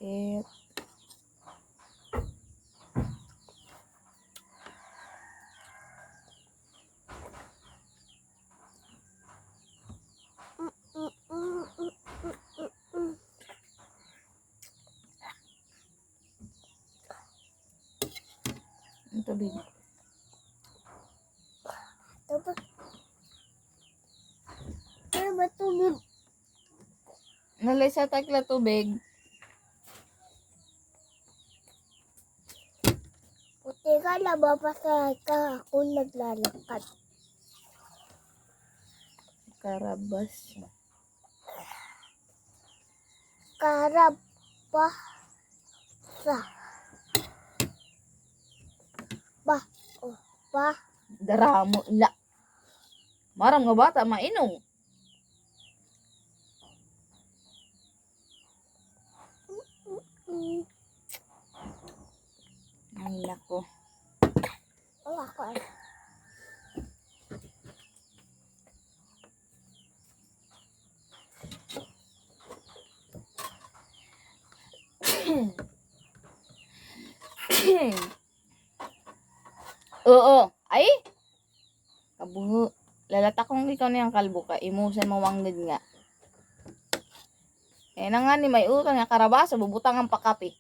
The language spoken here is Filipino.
Sakit. Ang tubig. Tapos, ano ba tubig? Nalay sa takla tubig. Puti ka, nababasa ka. Ako naglalakad. Karabas. Karab pa sa ba o ba Daramo ila. Maram nga bata mainom. Ay nako. wala ko ay. Oo. Ay. Kabuho. Lalata kong ikaw niyang kalbo ka. Imusan mawanggid nga. Eh na nga ni may utang nga karabasa. Bubutang ang pakapi.